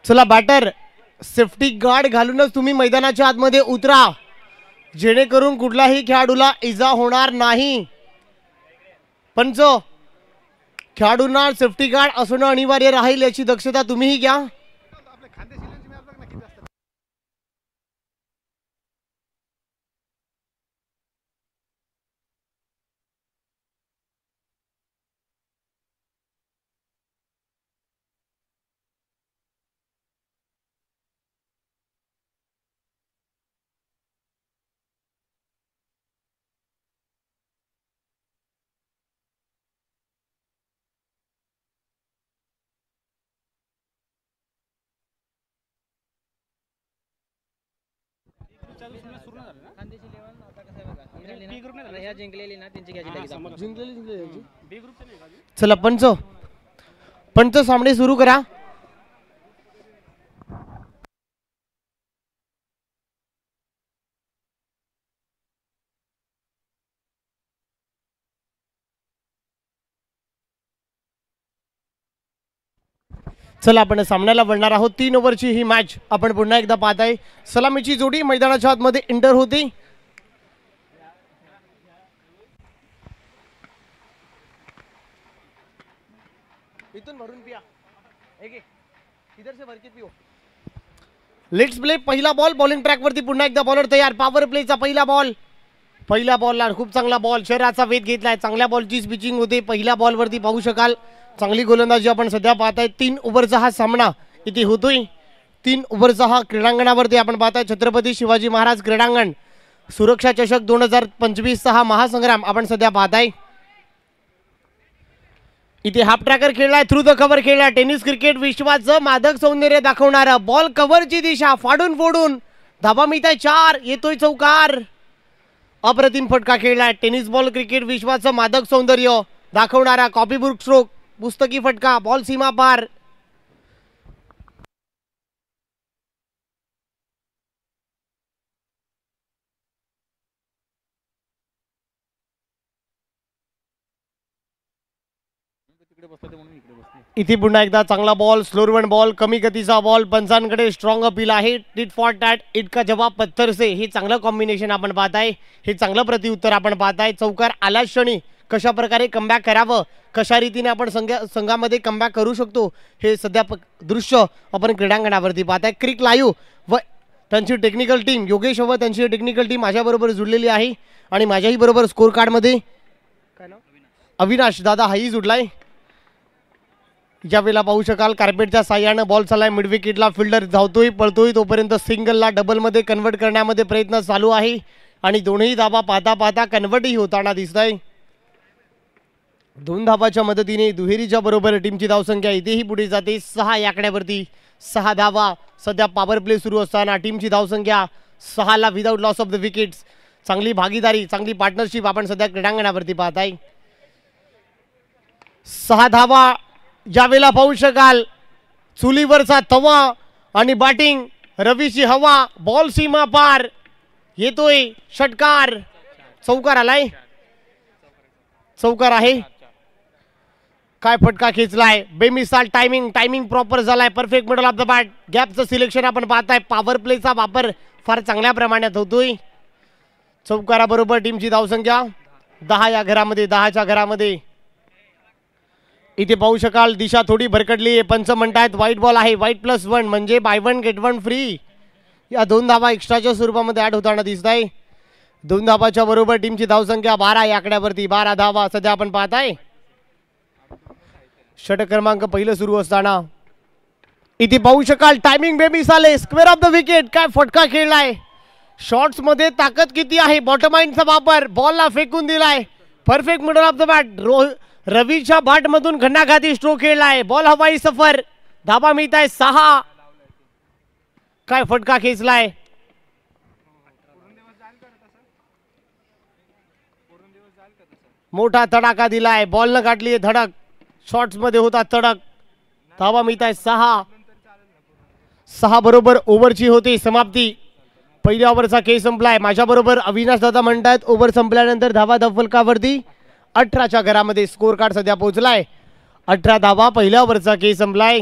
चला batter safety guard घालूनच तुम्ही मैदानाच्या आतमध्ये उतरा, जेणेकरून कुठल्याही खेळाडूला इजा होणार नाही. पंच, खेळाडूंना सेफ्टी गार्ड असणं अनिवार्य राहील याची दक्षता तुम्हीही घ्या. चला पंच, पंच सामने सुरू करा. चला आपण सामन्याला वळणार आहोत. 3 ओव्हरची ही मॅच आपण पुन्हा एकदा पाहत आहे. सलामीची जोडी मैदानाच्या आतमध्ये एंटर होती. इथून भरून पिया, इधर से भर के पियो. Let's play. पहिला बॉल बॉलिंग ट्रॅक वरती पुन्हा एकदा बॉलर तयार. पॉवर प्लेचा पहिला बॉल. पहिल्या बॉलला खूप चांगला बॉल, शरीराचा वेध घेतलाय. चांगल्या बॉलची पिचिंग होते. पहिल्या बॉल वरती पाहू शकाल चांगली गोलंदाजी आपण सध्या पाहताय. 3 ओव्हरचा हा सामना इथे होतोय. 3 ओव्हरचा हा क्रीडांगणावरती आपण पाहताय. छत्रपती शिवाजी महाराज क्रीडांगण, सुरक्षा चषक 2025चा हा महासंग्राम आपण सध्या पाहताय. इथे हाफ ट्रॅकर खेळलाय, थ्रू द कव्हर खेळलाय. टेनिस क्रिकेट विश्वाचं मादक सौंदर्य दाखवणारा बॉल कव्हरची दिशा फाडून फोडून धाबा मिळताय 4. येतोय चौकार. अप्रतिम फटका खेळलाय. टेनिस बॉल क्रिकेट विश्वाचं मादक सौंदर्य दाखवणारा कॉपीबुक स्ट्रोक, पुस्तकी फटका, बॉल सीमा पार. इथे पुन्हा एकदा चांगला बॉल, स्लोरवन बॉल, कमी गतीचा बॉल. पंचांकडे स्ट्रॉंग अपील आहे. टिट फॉर टॅट, इटका जवाब पत्थर से. हे चांगलं कॉम्बिनेशन आपण पाहताय. हे चांगलं प्रत्युत्तर आपण पाहताय. चौकार आल्याच क्षणी कशा प्रकारे कमबॅक करावं, कशा रीतीने आपण संघामध्ये कमबॅक करू शकतो, हे सध्या दृश्य आपण क्रीडांगणावरती पाहताय. क्रिक लाईव्ह व त्यांची टेक्निकल टीम, योगेश व त्यांची टेक्निकल टीम माझ्याबरोबर जुळलेली आहे. आणि माझ्याही बरोबर स्कोर कार्डमध्ये काय नाव, अविनाश दादा हाही जुडलाय. ज्यावेळेला पाहू शकाल कार्पेटच्या साह्यानं बॉल चाललाय मिड विकेटला. फिल्डर धावतोय, पळतोय, तोपर्यंत सिंगलला डबलमध्ये कन्वर्ट करण्यामध्ये प्रयत्न चालू आहे. आणि दोन्ही धाबा पाहता पाहता कन्वर्टही होताना दिसत आहे. 2 धाबाच्या मदतीने दुहेरीच्या बरोबर टीमची धावसंख्या इथेही पुढे जाते. 6 या आकड्यावरती 6 धावा. सध्या पॉवर प्ले सुरू असताना टीमची धावसंख्या 6ला without loss of the wickets. चांगली भागीदारी, चांगली पार्टनरशिप आपण सध्या क्रीडांगणावरती पाहताय. 6 धावा. ज्यावेळेला पाहू शकाल चुलीवरचा तवा आणि बॅटिंग, रवीची हवा, बॉल सीमा पार. येतोय षटकार. चौकार आलाय, चौकार आहे. काय फटका खेचलाय, बेमिसाल टायमिंग, टायमिंग प्रॉपर झालाय. Perfect middle of the bat. गॅपचं सिलेक्शन आपण पाहताय. पॉवर प्लेचा वापर फार चांगल्या प्रमाणात होतोय. चौकाराबरोबर टीमची धावसंख्या 10 या घरामध्ये, 10च्या घरामध्ये. इथे पाहू शकाल दिशा थोडी भरकटली आहे. पंच म्हणतायत व्हाईट बॉल आहे. व्हाईट +1 म्हणजे बाय 1 गेट 1 फ्री. या 2 धावा एक्स्ट्राच्या स्वरूपामध्ये ऍड होताना दिसत आहे. 2 धावाच्या बरोबर टीमची धावसंख्या 12 या आकड्यावरती. 12 धावा सध्या आपण पाहताय. षटक क्रमांक पहिलं सुरू असताना इथे पाहू शकाल टायमिंग बेमिसाल आहे. Square of the wicket. काय फटका खेळलाय. शॉट्स मध्ये ताकद किती आहे. बॉटम लाईनचा वापर. बॉलला फेकून दिलाय. Perfect middle of the bat. रवीच्या बॅट मधून घणाघाती स्ट्रोक खेळलाय. बॉल हवाई सफर. धाबा मिळत आहे 6. काय फटका खेचलाय. मोठा तडाखा दिलाय. बॉल न गाठली धडक. शॉट्स मध्ये होता तडक. धाबा मिळत आहे 6. 6 बरोबर ओव्हरची होती समाप्ती. पहिल्या ओव्हरचा खेळ संपलाय. माझ्या बरोबर अविनाश दादा म्हणतात ओव्हर संपल्यानंतर धावा फलकावरती 18च्या घरामध्ये स्कोर कार्ड सध्या पोहोचलाय. 18 धावा. पहिल्या ओव्हरचा खेळ संपलाय.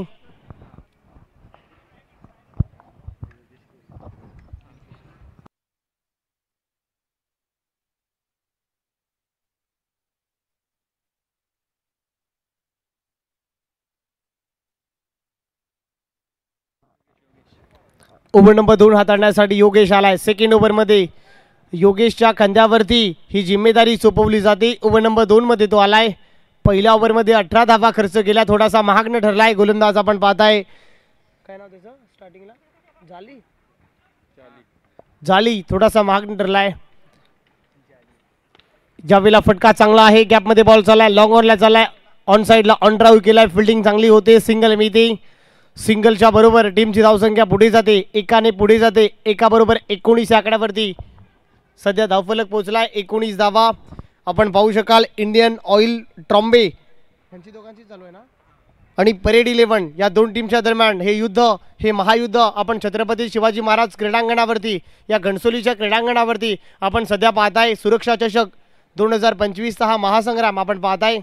ओव्हर नंबर 2 हाताळण्यासाठी योगेश आलाय. सेकंड ओव्हरमध्ये योगेशच्या खांद्यावरती ही जिम्मेदारी सोपवली जाते. ओव्हर नंबर 2 मध्ये तो आलाय. पहिल्या ओव्हरमध्ये 18 धावा खर्च केला, थोडासा महागणं ठरलाय. गोलंदाज आपण पाहताय, काय नाव त्याचं स्टार्टिंगला, जाली थोडासा महागणं ठरलाय. ज्यावेळेला फटका चांगला आहे, गॅपमध्ये बॉल चाललाय, लॉंग ऑनला चाललाय, ऑन साईडला ऑन ड्राईव्ह केलाय, फिल्डिंग चांगली होते, सिंगल मिळते. सिंगलच्या बरोबर टीमची धावसंख्या पुढे जाते, एकाने पुढे जाते. एका बरोबर 19 आकड्यावरती सध्या धावफलक पोहोचलाय. 19 धावा आपण पाहू शकाल. इंडियन ऑइल ट्रॉम्बे यांची दोघांची चालू आहे ना, आणि परेड 11 या दोन टीमच्या दरम्यान हे युद्ध, हे महायुद्ध आपण छत्रपती शिवाजी महाराज क्रीडांगणावरती, या घणसोलीच्या क्रीडांगणावरती आपण सध्या पाहताय. सुरक्षा चषक 2025चा हा महासंग्राम आपण पाहताय.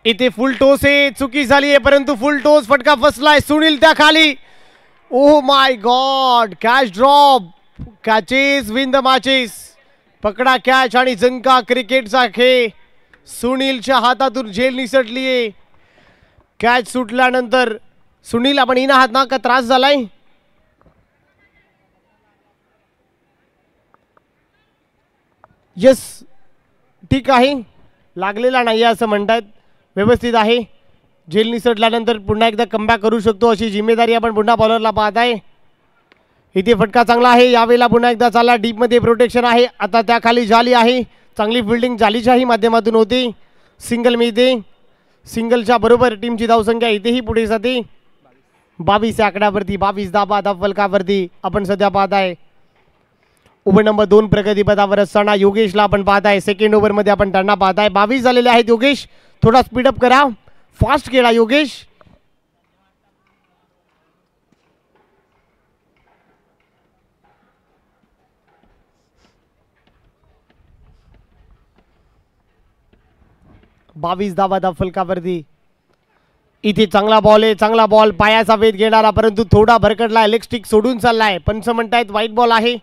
इथे फुल टोस आहे, चुकी झाली आहे, परंतु फुल टोस फटका फसलाय. सुनील त्या खाली. Oh my God, catch drop. Catches win the matches. पकडा कॅच आणि जंका क्रिकेटचा खेळ. सुनीलच्या हातातून झेल निसटली आहे. कॅच सुटल्यानंतर सुनील आपण येणं आहात ना, का त्रास झालाय? यस, ठीक आहे, लागलेला नाही असं म्हणतायत, व्यवस्थित आहे. झेल निसटल्यानंतर पुन्हा एकदा कमबॅक करू शकतो अशी जिम्मेदारी आपण पुन्हा बॉलरला पाहत आहे. इथे फटका चांगला आहे, यावेळेला पुन्हा एकदा चालला. डीपमध्ये प्रोटेक्शन आहे, आता त्याखाली जाली आहे. चांगली फिल्डिंग जालीच्याही माध्यमातून होती. सिंगल मिळते. सिंगलच्या बरोबर टीमची धावसंख्या इथेही पुढे जाते. 22 आकड्यावरती 22 धावा धावफलकावरती आपण सध्या पाहत आहे. ओव्हर नंबर 2 प्रगतीपथावर असताना योगेशला आपण पाहत आहे. सेकंड ओव्हरमध्ये आपण त्यांना पाहत आहे. 22 झालेले आहेत. योगेश थोडा स्पीडअप करा, फास्ट खेळा योगेश. बावीस धावा धावफलकावरती. इथे चांगला बॉल आहे, चांगला बॉल, पायाचा वेध घेणारा, परंतु थोडा भरकटला. लेग स्टिक सोडून चाललाय. पंच म्हणतायत वाईट बॉल आहे.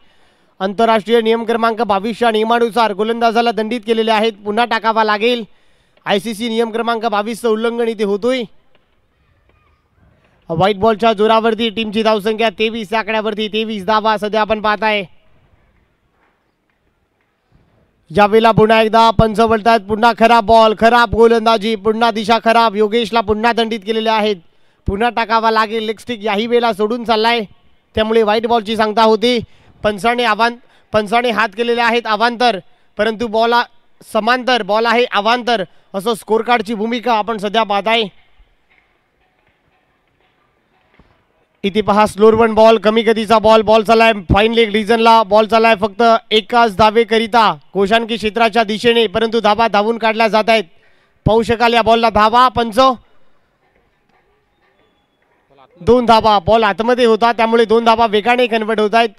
आंतरराष्ट्रीय नियम क्रमांक 22च्या नियमानुसार गोलंदाजाला दंडित केलेले आहेत, पुन्हा टाकावा लागेल. ICC नियम क्रमांक 22चं उल्लंघन इथे होतोय. व्हाईट बॉलच्या जोरावरती टीमची धावसंख्या 23 आकड्यावरती 23 धावा सध्या आपण पाहताय. यावेळेला पुन्हा एकदा पंच बोलतात, पुन्हा खराब बॉल, खराब गोलंदाजी, पुन्हा दिशा खराब. योगेशला पुन्हा दंडित केलेले आहेत, पुन्हा टाकावा लागेल. लेग स्टिक याही वेळेला सोडून चाललाय, त्यामुळे व्हाईट बॉलची सांगता होती. पंचाने हात केलेले आहेत अवांतर, परंतु बॉल समांतर, बॉल आहे अवांतर, असं स्कोर कार्डची भूमिका आपण सध्या पाहताय. इथे पहा, स्लोअर वन बॉल, कमी गतीचा बॉल, बॉल चाललाय फाईन लेग डिझनला. बॉल चाललाय फक्त एकाच धावेकरिता कोशांकी क्षेत्राच्या दिशेने, परंतु धावा धावून काढल्या जात आहेत. पाहू शकाल या बॉलला धावा. पंच 2 धावा. बॉल आतमध्ये होता, त्यामुळे 2 धावा वेगाने कन्वर्ट होत आहेत.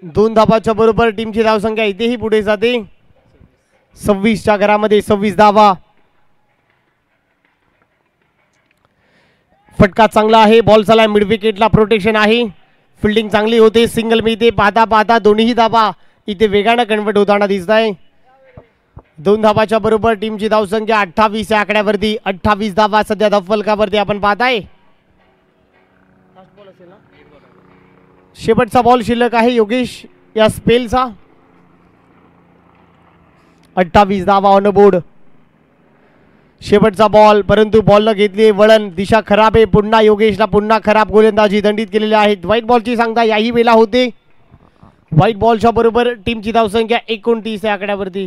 2 धावाच्या बरोबर टीमची धावसंख्या इथेही पुढे जाते. 26च्या घरामध्ये 26 धावा. फटका चांगला आहे, बॉल चाललाय मिड विकेटला, प्रोटेक्शन आहे, फिल्डिंग चांगली होते. सिंगल मिळते. पाहता पाहता दोन्ही धावा इथे वेगाने कन्वर्ट होताना दिसत आहे. 2 धावाच्या बरोबर टीमची धावसंख्या 28 या आकड्यावरती 28 धावा सध्या धावफलकावरती आपण पाहताय. शेवटचा बॉल शिल्लक आहे योगेश या स्पेलचा. 28 धावा ऑन बोर्ड. शेवटचा बॉल, परंतु बॉलनं घेतली वळण, दिशा खराब आहे. पुन्हा योगेशला पुन्हा खराब गोलंदाजी दंडित केलेली आहेत. व्हाईट बॉलची सांगता याही वेळेला होते. व्हाईट बॉलच्या बरोबर टीमची धावसंख्या 29 या आकड्यावरती.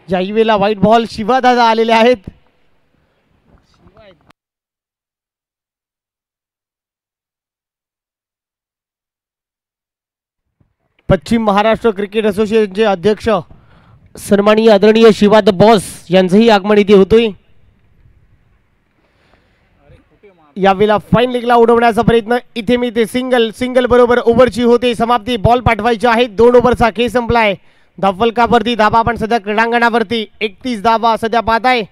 याही वेळेला व्हाईट बॉल, शिवादादा आलेले आहेत. पश्चिम महाराष्ट्र क्रिकेट असोसिएशनचे अध्यक्ष सन्माननीय आदरणीय शिवाद बॉस यांचंही आगमन इथे होतोय. यावेळेला फाईन लेगला उडवण्याचा प्रयत्न इथे मी ते सिंगल बरोबर ओव्हरची होते समाप्ती. बॉल पाठवायचे आहेत. 2 ओव्हरचा खेळ संपलाय. धावफलकावरती धावा आपण सध्या क्रीडांगणावरती 31 धावा सध्या पाहताय.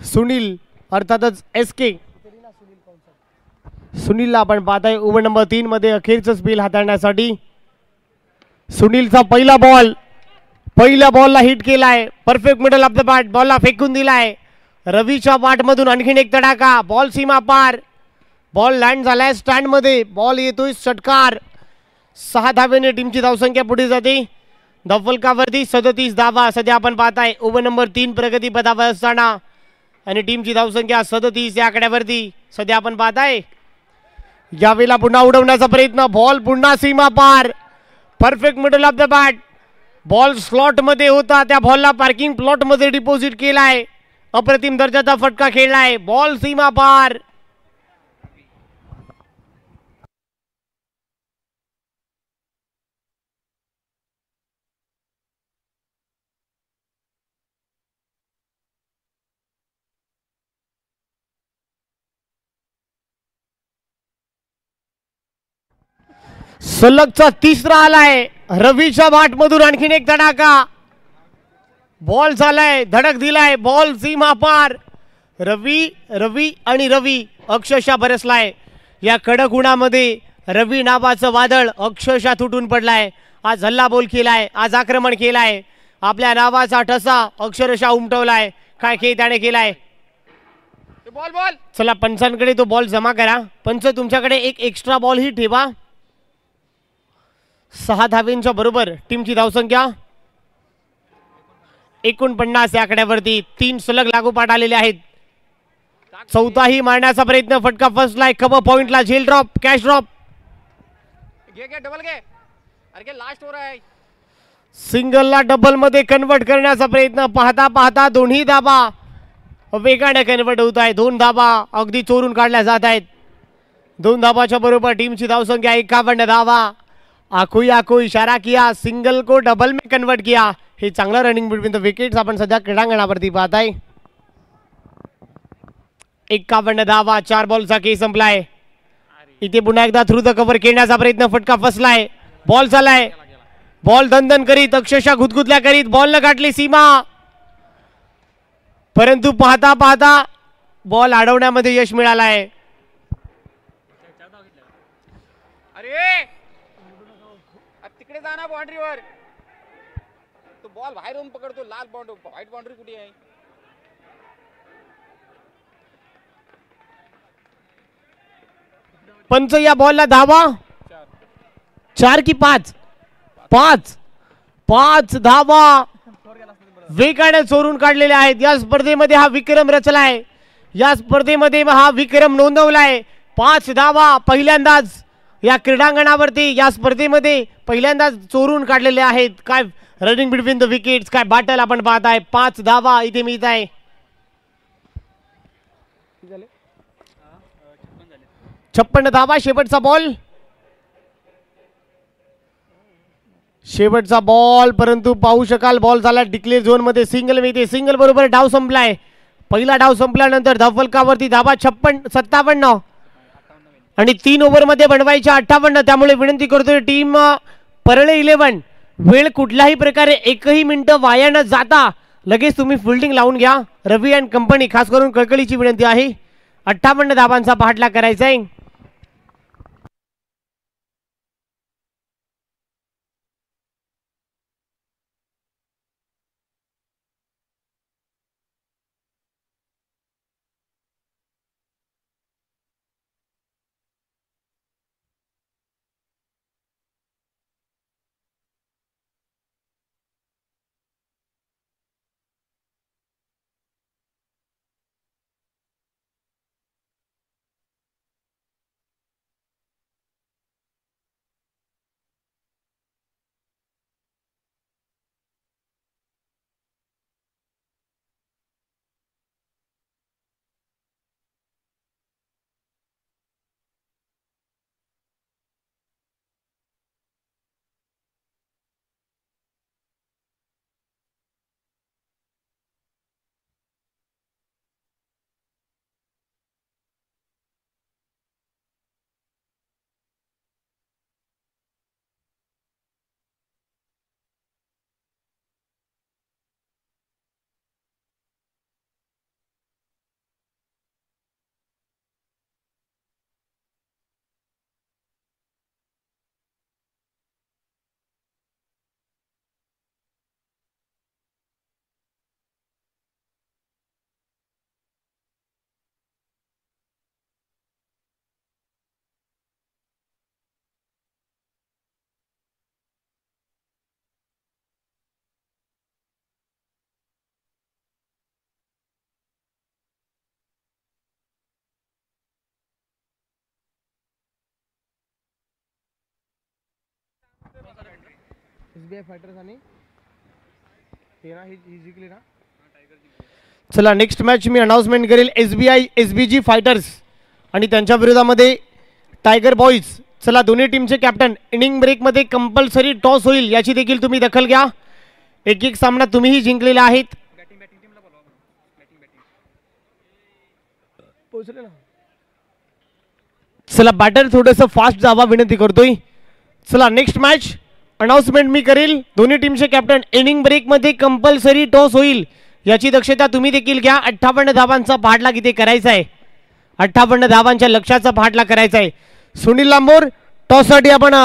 सुनील अर्थातच एस के सुनीलला आपण पाहताय ओव्हर नंबर 3 मध्ये अखेरचं स्पेल हाताळण्यासाठी. सुनीलचा पहिल्या बॉलला हिट केलाय. Perfect middle of the bat बॉलला फेकून दिलाय. रवीच्या बॅटमधून आणखीन एक तडाखा. बॉल सीमा पार. बॉल लँड झालाय स्टँड मध्ये. बॉल येतोय षटकार. 6 धावेने टीमची धावसंख्या पुढे जाते. धावफलकावरती 37 धावा सध्या आपण पाहताय. ओव्हर नंबर 3 प्रगती पदावर असताना आणि टीमची धावसंख्या 37 या आकड्यावरती सध्या आपण पाहताय. यावेळेला पुन्हा उडवण्याचा प्रयत्न. बॉल पुन्हा सीमा पार. Perfect middle of the bat. Ball slot मध्ये होता. त्या बॉलला पार्किंग प्लॉट मध्ये डिपॉझिट केलाय. अप्रतिम दर्जाचा फटका खेळलाय. बॉल सीमा पार. सलगचा तिसरा आलाय. रवीच्या मधून आणखीन एक तडाखा. बॉल झालाय. धडक दिलाय. बॉल सीमा पार. रवी आणि रवी अक्षरशः बरसलाय. या कडक उन्हामध्ये रवी नावाचं वादळ अक्षरशः तुटून पडलाय. आज हल्ला बोल केलाय. आज आक्रमण केलाय. आपल्या नावाचा ठसा अक्षरशः उमटवलाय. काय खेळ त्याने केलाय. बॉल चला पंचांकडे तो बॉल जमा करा. पंच तुमच्याकडे एक एक्स्ट्रा बॉल ही ठेवा. 6 धावेंच्या बरोबर टीमची धावसंख्या 49 या आकड्यावरती. 3 सलग लागोपाठ आलेले आहेत. चौथाही मारण्याचा प्रयत्न. फटका फसलाय. कव्हर पॉइंटला झेल ड्रॉप. Cash drop. डबल घे. अरे लास्ट हो रहा है. सिंगलला डबल मध्ये कन्वर्ट करण्याचा प्रयत्न. पाहता पाहता दोन्ही धाबा वेगाने कन्वर्ट होत आहेत. 2 धाबा अगदी चोरून काढल्या जात आहेत. 2 धाबाच्या बरोबर टीमची धावसंख्या 51 धावा. आखो इशारा किया. सिंगल को डबल में कन्वर्ट किया. हे चांगलं रनिंग बिटवीन द विकेट्स आपण सध्या क्रीडांगणावरती पाहताय. 51 धावा. 4 बॉलचा खेळ संपलाय. इथे पुन्हा एकदा थ्रू द कव्हर खेळण्याचा प्रयत्न. फटका फसलाय. बॉल झालाय. बॉल दणदण करीत अक्षरशः गुदगुदल्या करीत बॉल न गाठली सीमा. परंतु पाहता पाहता बॉल अडवण्यामध्ये यश मिळालाय. अरे तिकडे जा ना बाउंड्रीवर. तो बॉल बाहेर येऊन पकडतो. लाल बाउंड्री व्हाईट बाउंड्री कुठे आहे. पंच या बॉलला धावा 4 की 5. 5 धावा वेगाने चोरून काढलेले आहेत. या स्पर्धेमध्ये हा विक्रम रचलाय. या स्पर्धेमध्ये हा विक्रम नोंदवलाय. 5 धावा पहिल्यांदाच या क्रीडांगणावरती या स्पर्धेमध्ये पहिल्यांदाच चोरून काढलेले आहेत. काय रनिंग बिटवीन द विकेट्स. काय बॅटल आपण पाहताय. 5 धावा इथे मिळत आहे. 56 धावा. शेवटचा बॉल परंतु पाहू शकाल बॉल झाला डिक्लेअर झोन मध्ये. सिंगल मिळते. सिंगल बरोबर डाव संपलाय. पहिला डाव संपल्यानंतर धावफलकावरती धावा 57 आणि 3 ओव्हर मध्ये बनवायच्या 58. त्यामुळे विनंती करतोय टीम परळे 11 वेळ कुठल्याही प्रकारे एकही मिनिट वाया न जाता लगेच तुम्ही फिल्डिंग लावून घ्या. रवी अँड कंपनी खास करून कळकळीची विनंती आहे. 58 धावांचा पाठलाग करायचा आहे. SBI फायटर्स आणि ते ना ही जिंकली ना. चला नेक्स्ट मॅच मी अनाउन्समेंट करेल. SBG फायटर्स आणि त्यांच्या विरोधामध्ये टायगर बॉईज. चला दोन्ही टीमचे कॅप्टन. इनिंग ब्रेकमध्ये कंपल्सरी टॉस होईल याची देखील तुम्ही दखल घ्या. एक एक सामना तुम्हीही जिंकलेला आहेत. पोहोचले ना. चला बॅटर थोडंसं फास्ट जावा विनंती करतोय. चला नेक्स्ट मॅच अनाउन्समेंट मी करेल. दोन्ही टीमचे कॅप्टन. इनिंग ब्रेकमध्ये कंपल्सरी टॉस होईल याची दक्षता तुम्ही देखील घ्या. 58 धावांचा पाठलाग इथे करायचा आहे. 58 धावांच्या लक्ष्याचा पाठलाग करायचा आहे. सुनील लांबोर टॉससाठी आपण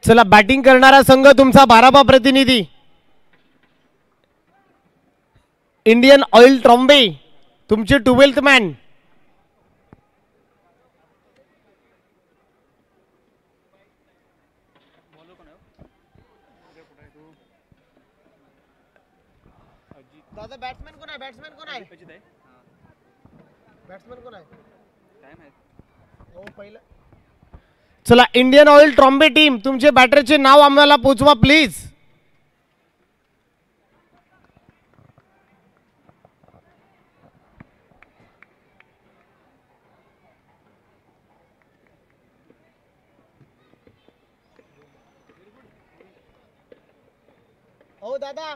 चला बॅटिंग करणारा संघ तुमचा 12वा प्रतिनिधी इंडियन ऑइल ट्रॉम्बे तुमचे 12th मॅन. दादा बॅट्समॅन कोण आहे? बॅट्समॅन कोण आहे? बॅट्समॅन कोण आहे? हो पहिलं. चला इंडियन ऑइल ट्रॉम्बे टीम तुमचे बॅटरचे नाव आम्हाला पोचवा प्लीज. हो दादा.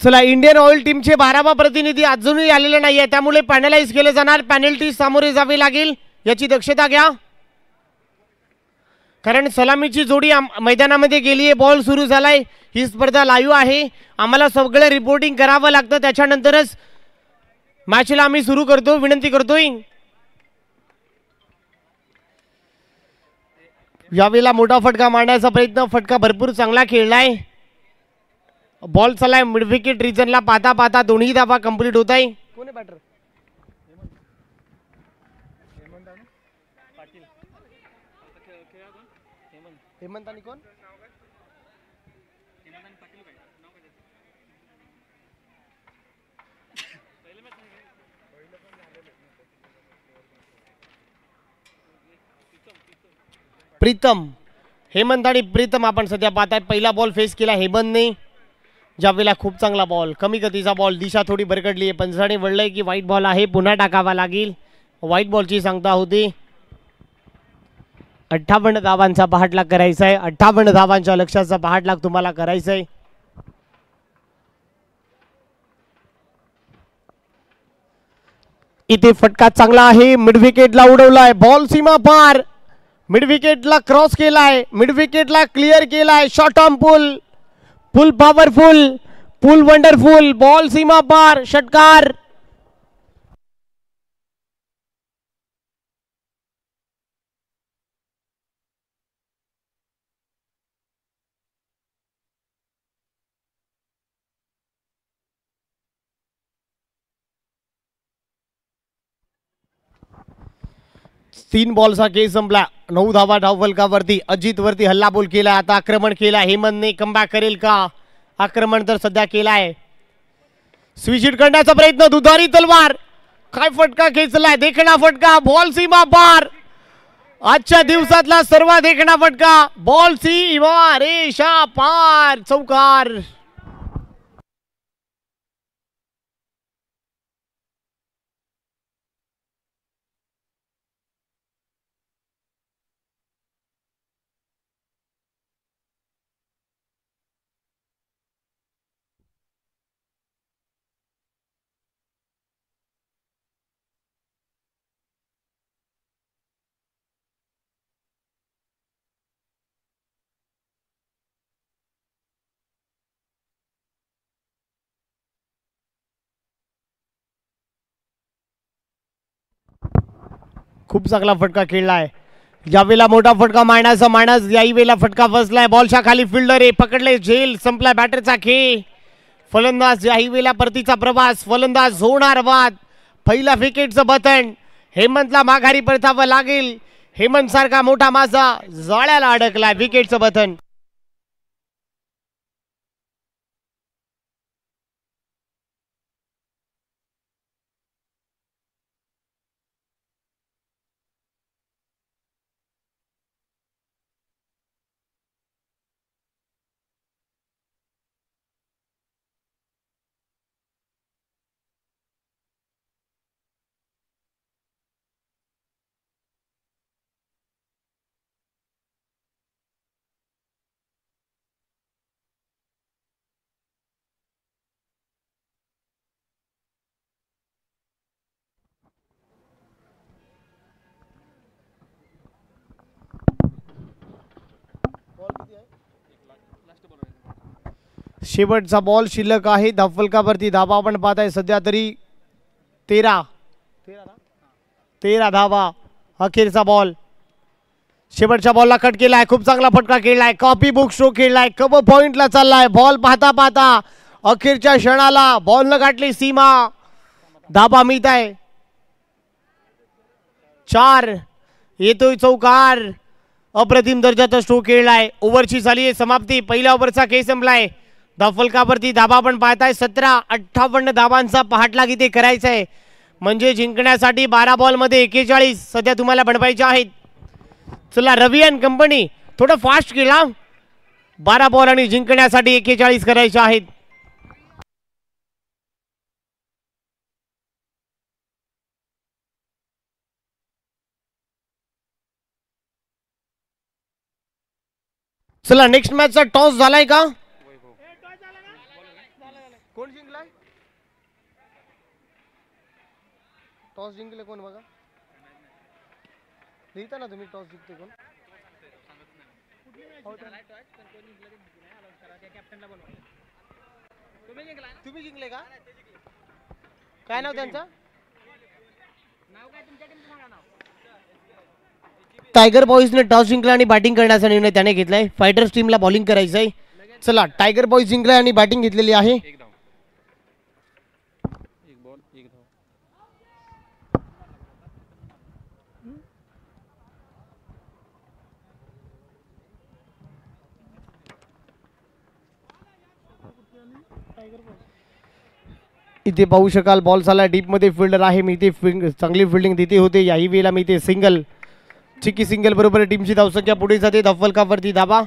चला इंडियन ऑइल टीमचे 12वा प्रतिनिधी अजूनही आलेले नाहीये त्यामुळे पॅनलाइज केले जाणार. पॅनल्टी सामोरे जावे लागेल याची दक्षता घ्या. कारण सलामीची जोडी मैदानामध्ये गेली आहे. बॉल सुरू झालाय. ही स्पर्धा लाईव्ह आहे. आम्हाला सगळं रिपोर्टिंग करावं लागतं. त्याच्यानंतरच मॅचला आम्ही सुरू करतो. विनंती करतोय. यावेळेला मोठा फटका मारण्याचा प्रयत्न. फटका भरपूर चांगला खेळलाय. बॉल चालाय मिड विकेट रिजनला. पाहता पाहता दोन्ही धावा कंप्लीट होत आहे. कोण आहे बॅटर? हेमंत आणि कोण? प्रीतम. हेमंत आणि प्रीतम आपण सध्या पाहताय. पहिला बॉल फेस केला हेमंतने. ज्यावेळेला खूप चांगला बॉल. कमी गतीचा बॉल. दिशा थोडी भरकटली आहे. पंचाने वळलंय की व्हाईट बॉल आहे. पुन्हा टाकावा लागेल. व्हाईट बॉलची सांगता होती. 58 धावांचा पाठलाग करायचा आहे. 58 धावांच्या लक्ष्याचा पाठलाग तुम्हाला करायचा आहे. इथे फटका चांगला आहे. मिड विकेटला उडवलाय. बॉल सीमा पार. मिड विकेटला क्रॉस केलाय. मिड विकेटला क्लिअर केलाय. Short on pull. Pull powerful. Pull wonderful. Ball सीमा पार. षटकार. तीन बॉलचा खेळ संपला. 9 धावा धाव फलकावरती. अजित वरती हल्ला बोल केला. आता आक्रमण केला. हेमंतने कमबॅक करेल का? आक्रमण तर सध्या केलाय. स्विच हिट करण्याचा प्रयत्न. दुधारी तलवार. काय फटका खेचलाय. देखणा फटका. बॉल सीमा पार. आजच्या दिवसातला सर्वात देखणा फटका. बॉल सीमा रेषा पार. चौकार. खूप चांगला फटका खेळलाय. यावेळेला मोठा फटका मारण्याचा माणस. याही वेळेला फटका बसलाय. बॉलच्या खाली फिल्डर आहे. पकडले. झेल संपलाय. बॅटरचा खेळ. फलंदाज याही वेळेला परतीचा प्रवास. फलंदाज होणार बाद. पहिला विकेटचं बटन. हेमंतला माघारी परतावं लागेल. हेमंत सारखा मोठा मासा जाळ्याला अडकलाय. विकेटचं बटन. शेवटचा बॉल शिल्लक आहे. धावफलकावरती धाबा आपण पाहत आहे सध्या तरी 13 धावा. अखेरचा बॉल, शेवटच्या बॉलला कट केलाय. खूप चांगला फटका खेळलाय. कॉपी बुक स्ट्रोक खेळलाय. कव्हर पॉइंटला चाललाय बॉल. पाहता पाहता अखेरच्या क्षणाला बॉल न गाठली सीमा. धाबा मिळत आहे. 4 येतोय चौकार. अप्रतिम दर्जाचा स्ट्रोक खेळलाय. ओव्हरची झाली आहे समाप्ती. पहिल्या ओव्हरचा खेळ संपलाय. धावफलकावरती धाबा आपण पाहताय 17-58 धावांचा पहाटलाग इथे करायचा आहे. म्हणजे जिंकण्यासाठी 12 बॉलमध्ये 41 सध्या तुम्हाला बनवायचे आहेत. चला रवी अँड कंपनी थोडं फास्ट केला. 12 बॉल आणि जिंकण्यासाठी 41 करायचे आहेत. चला नेक्स्ट मॅचचा टॉस झालाय का? कोण जिंकलाय? टॉस जिंकले कोण बघा. लिहिता ना तुम्ही टॉस जिंकते कोण? तुम्ही जिंकले का? काय नाव त्यांचं? टायगर बॉईजने टॉस जिंकला आणि बॅटिंग करण्याचा निर्णय त्याने घेतलाय. फायटर्स टीमला बॉलिंग करायचं आहे. चला टायगर बॉईज जिंकलाय आणि बॅटिंग घेतलेली आहे. इथे पाहू शकाल बॉल झाला डीप मध्ये. फिल्डर आहे मी इथे चांगली फिल्डिंग तिथे होते. याही वेळेला मी इथे सिंगल चिकी सिंगल बरोबर टीमची धावसंख्या पुढे जाते. धावफलकावरती धाबा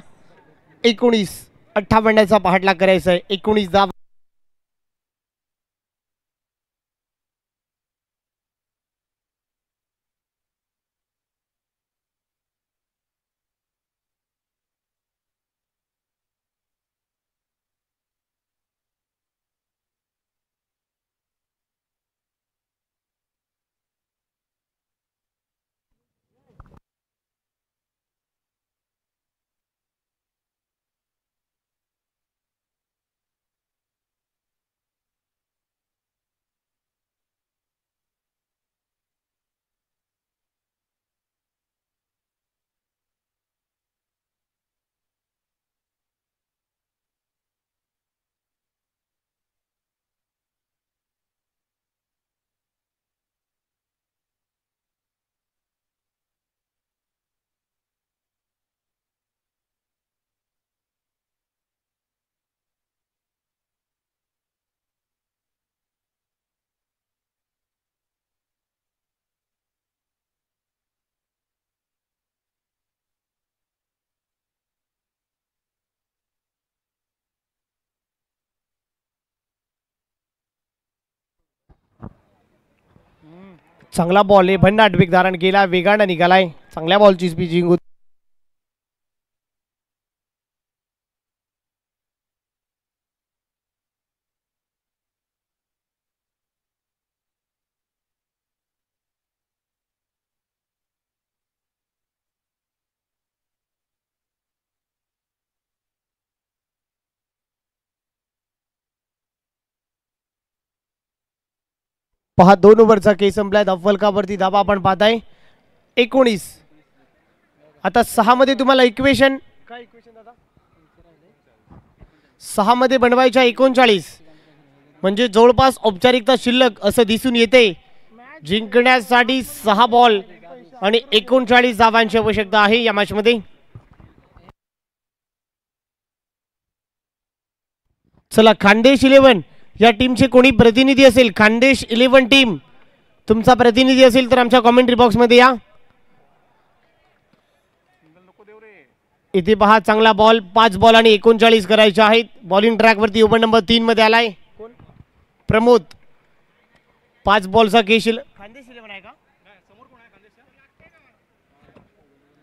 19-58 पहाटलाग करायचा आहे. 19 धावा. चांगला बॉल आहे. भन्नाट वेग धारण केला. वेगानं निघालाय. चांगल्या बॉलची स्पिचिंग होती. पहा 2 ओव्हरचा खेळ संपलाय. धावफलकावरती धाबा आपण पाहताय 19. आता 6 मध्ये तुम्हाला इक्वेशन काय इक्वेशन दादा? 6 मध्ये बनवायच्या 39 म्हणजे जवळपास औपचारिकता शिल्लक असं दिसून येते. जिंकण्यासाठी 6 बॉल आणि 39 धावांची आवश्यकता आहे या मॅच मध्ये. चला खानदेश 11 या टीमचे कोणी प्रतिनिधी असेल, खानदेश 11 टीम तुमचा प्रतिनिधी असेल तर आमच्या कमेंट्री बॉक्स मध्ये या. इथे पहा चांगला बॉल. 5 बॉल आणि 39 करायचे आहेत. बॉलिंग ट्रॅक वरती ओव्हर नंबर 3 मध्ये आलाय प्रमोद. 5 बॉलचा केशील. खानदेश 11 आहे का?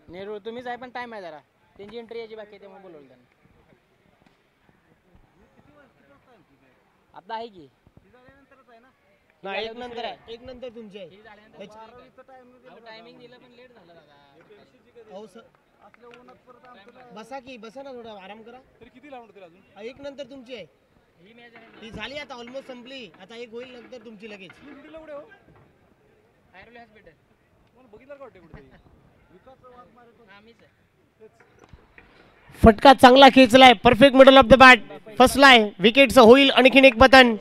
नेहरू तुम्हीच आहे पण टाइम आहे जरा. त्यांची एंट्री याची बाकी आहे त्यामुळे बोलवलं त्यांना. आता आहे की नाही एक नंतर आहे. एक नंतर तुमची आहे. टायमिंग दिलं पण लेट झालं दादा. बसा की बसा ना, थोडा आराम करा. तरी किती लावून होतील अजून? एक नंतर तुमची आहे, ही मॅच आहे ती झाली आता ऑलमोस्ट संपली. आता एक होईल नंतर तुमची लगेच. ड्युटीला कुठे हो? Early hospital. मला बघितलं का वाटते कुठे? आम्हीच आहे. फटका चांगला खेचलाय, perfect middle of the bat फसलाय. विकेटचं होईल आणखीन एक पतन.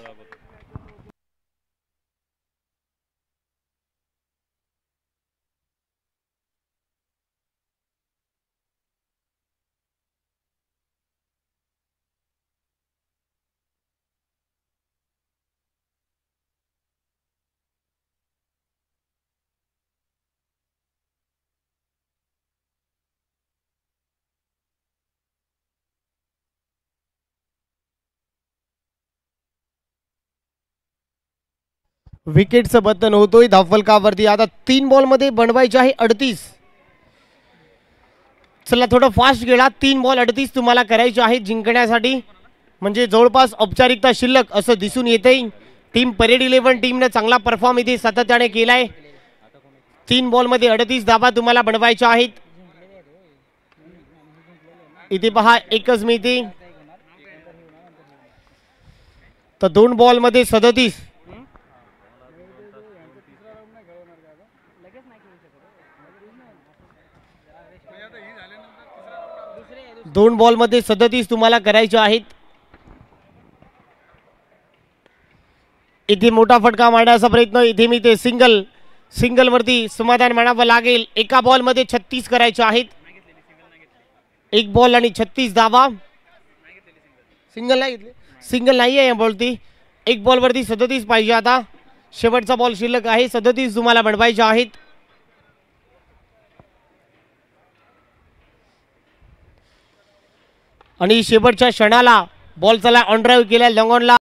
विकेटचं बटन होतोय धावफलकावरती. आता 3 बॉल मध्ये बनवायचे आहे 38. चला थोडं फास्ट गेला. 3 बॉल 38 तुम्हाला करायचे आहेत जिंकण्यासाठी, म्हणजे जवळपास औपचारिकता शिल्लक असं दिसून येते. टीम परेड 11 टीमने चांगला परफॉर्म इथे सातत्याने केलाय. 3 बॉल मध्ये 38 धावा तुम्हाला बनवायच्या आहेत. इथे पहा एकच मिळते, तर 2 बॉल मध्ये 37. दोन बॉल मध्ये 37 तुम्हाला करायचे आहेत. इथे मोठा फटका मारण्याचा प्रयत्न. इथे मी ते सिंगल वरती समाधान मानावं लागेल. एका बॉल मध्ये 36 करायचे आहेत. 1 बॉल आणि 36 धावा. सिंगल नाही आहे बोलती. 1 बॉल वरती 37 पाहिजे. आता शेवटचा बॉल शिल्लक आहे. 37 तुम्हाला बनवायचे आहेत. आणि शेवटच्या क्षणाला बॉल चला ऑन ड्राईव्ह केला लॉंग ऑनला.